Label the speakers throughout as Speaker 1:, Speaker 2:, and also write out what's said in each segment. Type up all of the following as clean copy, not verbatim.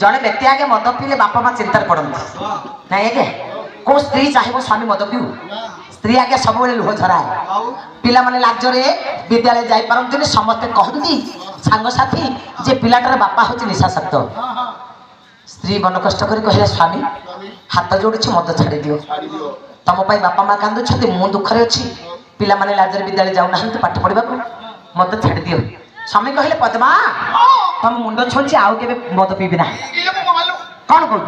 Speaker 1: जड़े व्यक्ति आगे मद पीले बापा माँ चिंता पड़ती ना आगे को स्त्री चाहिए स्वामी मद पीऊ स्त्री आगे सब लुह झराए पिला माने लाजरे विद्यालय जाई पारंतुनी समस्ते कहती सांगसाथी जे पिलाटार बापा हूँ निशाशक्त स्त्री मन कष्ट कर कहले स्वामी हाथ जोड़ी मद छाड़ी दियो तुम बापा माँ कांदुंट मु दुखरे अच्छी पिला माने लाजरे विद्यालय जाऊना पाठ पढ़ा मद छाड़ी दियो स्वामी कहले पद्मा तुम मुंड छोड़ी आउ के मद पीबी ना कौन कहूँ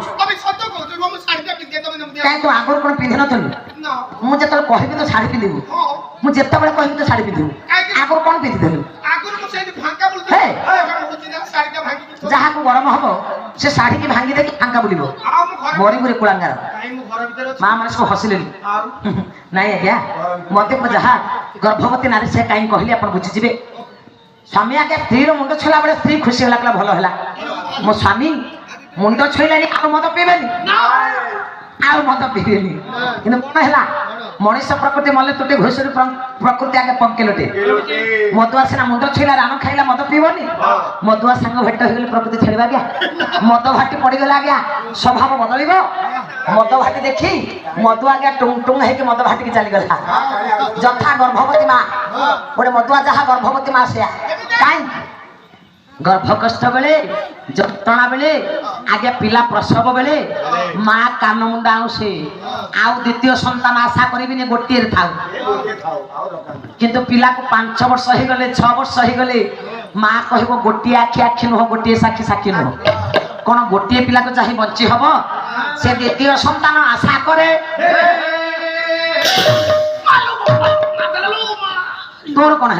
Speaker 1: कहीं तू आगुरी कौन पिंधि नु मुझे कहबी तो शाढ़ी पिंधु मुझे कहबी तो शाढ़ी पिंधु आगुरी कौन पिंधिलु जहाँ को गरम हम से शाढ़ी की भांगी दे फांका बुल मरी मुरे कुलांगार माँ मैंने सब हसिले नाई आज्ञा मत जहाँ गर्भवती नारी से कहीं कहली आप बुझीजे स्वामी आगे स्त्री मुंड छोला बेले स्त्री खुशी होला भल है मो स्वामी मुंड छोइलानी आ मद पीबेनी आ मद पीबेनी कि कौन है मनीष प्रकृति मल्ले तुटे घोषरी प्रकृति आगे पंकेलोटे मदुआ सीना मुंड छोइला राम खाइला मद पीबनी मदुआ सांग भेट हो गले प्रकृति छाड़ा गया मद भाटी पड़गला आज्ञा स्वभाव बदल मद भाटी देखी मदुआ आज्ञा टुंग टुंग है मद भाटी की चलीगला जथा गर्भवती माँ गोटे मदुआ जहाँ गर्भवती माँ से कहीं गर्भ कष्ट बेले जंत्रणा बेले आगे पिला प्रसव बेले माँ कान मुंडा आउसे आउ द्वितीय संतान आशा करी गोटे था किंतु पिला को 5 वर्ष हो गले 6 वर्ष हो गले माँ कह गोटे आखि आखि नुह गोटे साक्षी साक्षी नुह कौन गोटे पिला को चाहे बंची हम से द्वितीय संतान आशा करे तोर कौन है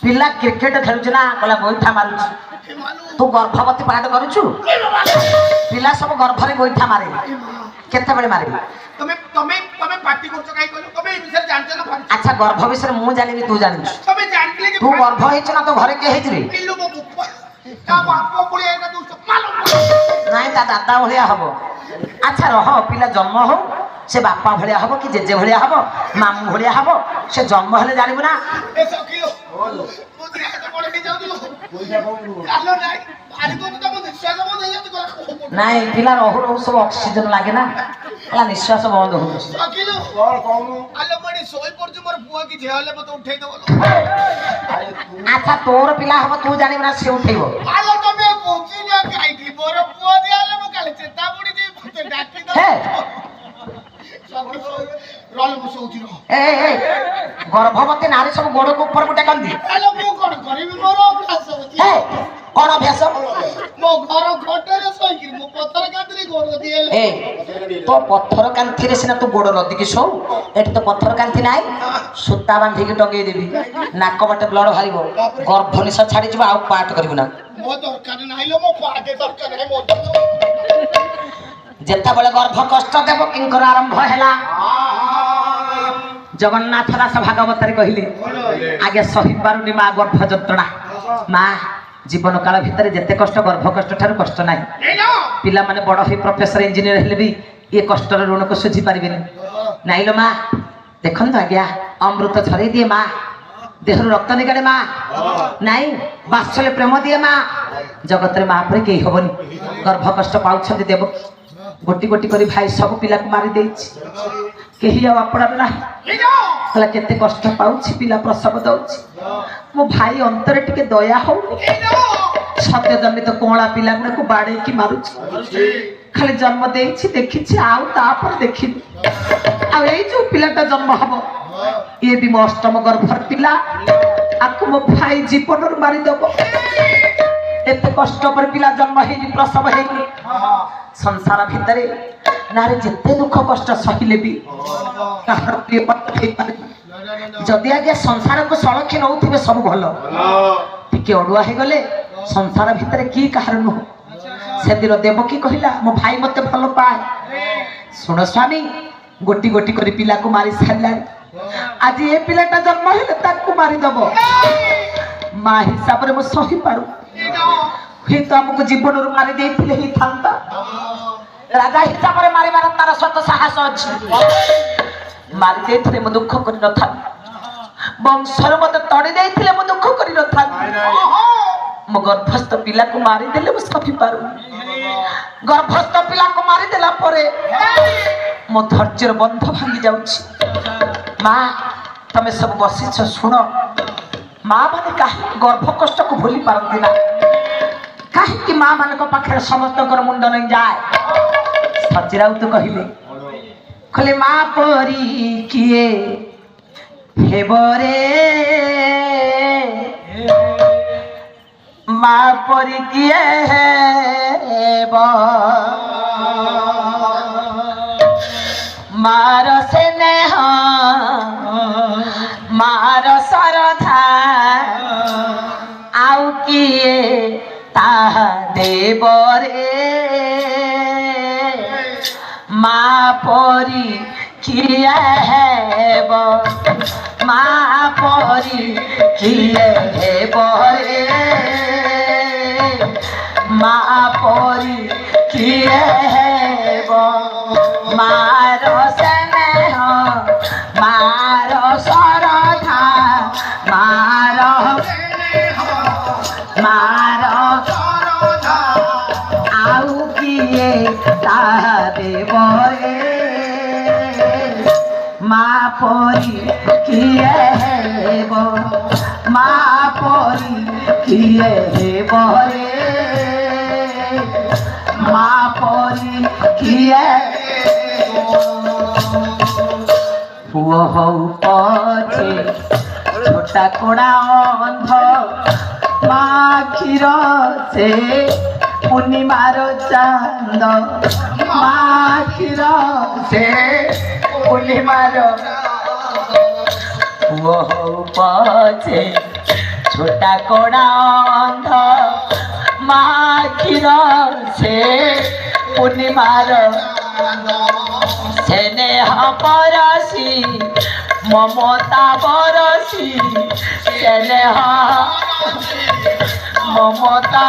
Speaker 1: पिला क्रिकेट खेलुच ना कहला गोईठा मारुच तू गर्भवती पाठ करुचु पिला सब गर्भरे गोईठा मारे केते बेले मारे
Speaker 2: तमे तमे तमे पार्टी करछ काई कहलो तमे ई विषय जानछ ना
Speaker 1: अच्छा गर्भ विषय मु जानिबी तू जानिस
Speaker 2: तमे जानले
Speaker 1: तू गर्भ हेछ ना तो घरे के हेछ रे
Speaker 2: पिल्लू मो का बाप पुलिया ना दोस्त मालूम
Speaker 1: नहीं ता दादा भलिया हबो अच्छा रह पिला जन्म हो से बापा भलिया हबो कि जेजे भलिया हबो मामू भलिया हबो से जन्म हेले जानिबो ना
Speaker 2: ए सखियो मुद्रा तो बड़े के जाउ दिलो कालो नाही आरे तो तम निश्वास बंद हो जात
Speaker 1: नहीं पिला रहु रहु सब ऑक्सीजन लागे ना ला निश्वास बंद हो
Speaker 2: सखिलो कोन कहनु आलो बड़ी सोई पड़छ मोर बुआ की झेले मत उठै दबलो
Speaker 1: अच्छा तोर पिला हबो तू जानिबो ना से उठैबो
Speaker 2: आलो तमे बुझी ना काईठी मोर बुआ दियाले म काले चेता बुडी दे मते डाकी दो रोल मुसौती रो
Speaker 1: ए गर्भवती नारी सब गोड़ को ऊपर गोटे कंदी
Speaker 2: आलो मु कोन करिबी मोर अभ्यास होती
Speaker 1: ए कोन अभ्यास
Speaker 2: मो घर घटरे सोइकी मो पत्थर कांतरी गोड़ दिएले
Speaker 1: ए तो पत्थर कांथी रे सिना तू गोड़ लदी की सो एठी तो पत्थर कांथी नाही सुता बांधी के टंगेई देबी नाक बाटे ब्लड हारिबो गर्भ निशा छाडी जबा आ पाट करिबो ना
Speaker 2: मो दरकार नाइलो मो पाटे दरकार है मो
Speaker 1: जेता बेले गर्भ कष्ट देव किंकर आरंभ हैला जगन्नाथ दास भागवत रे कहिले आगे सही पारुनी माँ गर्भ जंत्रणा माँ जीवन काल भितर जेते कष्ट गर्भ कष्ट ठार कष्ट नाही पिला माने बड़ ही प्रोफेसर इंजीनियर हेले भी ये कष्ट ऋण को सुझी पारिबेनी नाइलो माँ देखंत आज्ञा अमृत झरे दिए माँ देहरु रक्त निकाले माँ नाई बात्सल्य प्रेम दिए माँ जगत रे माँ पर कई हबनी गर्भ कष्ट पाउछंती देव गोटी गोटी करी भाई सब पिला को मारी देछि केही आपड़ा ना कला केते कष्ट पाउछि पिला प्रसव दउछि मो भाई अंतर टिके दया हो सत्य जमित कोला पिला गुडा को बाडे की मारुछि खाली जन्म देछि देखिछि आउ तापर देखिनि आ ए जो पिलाटा जन्म हबो ये भी मो अष्टम गर्भर पिला आकु मो भाई जीवन मारी दबो एते कष्ट पर पिला जन्म हेनी प्रसव हेनी संसार भितरे नारी जिते दुख कष्ट सहिले भी जदि आगे संसार को सड़खी नौथिबे सब भल टिके अड़ुआ हे गले संसार भितरे की कहार नुह से दिन देवकी कहला मो भाई मते भल पाए सुन स्वामी गोटी गोटी करी पिला को मारी सारला आज ए पिलाटा जन्म हेले ताकू मारी दबो माँ हिसाब रे मो सही पारू ही तो हमको जीवन रू मारी देथिले ही थांता राजा हिसाब रे मारी मार तार सत साहस अछि मारी देथिले मो दुख करि न था वंशर मते तड़ी देथिले मो दुख करि न था मो गर्भस्थ पिला को मारी देले मु सफी पारू गर्भस्थ पिला को मारी देला परे मो धैर्यर बंध भांगी जाउछि माँ तमे सब बसिछ सुन माँ माने कहीं गर्भ कष्ट को भूली पारती ना कहीं माँ मान पाखे समस्त मुंड नहीं जाए सचिराउ तो कहले कहले माँ परी किए हेबरे माँ परी किए हेब मार स्नेह मार सरधा आउ किए ताहा देवरे माँ परी किए हेब माँ परी किए हेबरे माँ परी किए हेब मार स्नेह मार सरधा मार मार आउ किए ताहा देवरे माँ परी किए हेब माँ परी किए हेबरे माँ परी किए पुओ हऊ पछे छोटा कोड़ा अंध माँ क्षीर से पूर्णिमार चांद माँ क्षीर से पूर्णिमार पुओ हऊ पछे छोटा कोड़ा अंध माँ क्षीर से पूर्णिमार स्नेह परसी ममता बरसी स्नेह ममता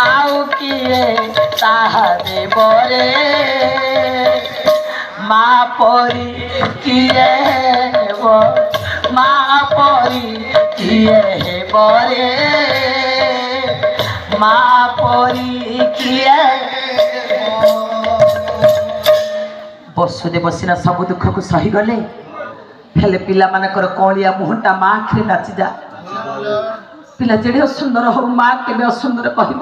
Speaker 1: आउ किए ताहा देवरे माँ परी किए हेब माँ परी किए हेबरे माँ परी किए बसुदेव सिना सब दुख को सही गले हेले पिला मानकर कौलिया मुहंटा माँ आखिरे नाची जा पिला जेड़े सुंदर हो माँ केबे असुंदर कहब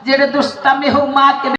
Speaker 1: जेड़े दुष्टामी हो माँ केबे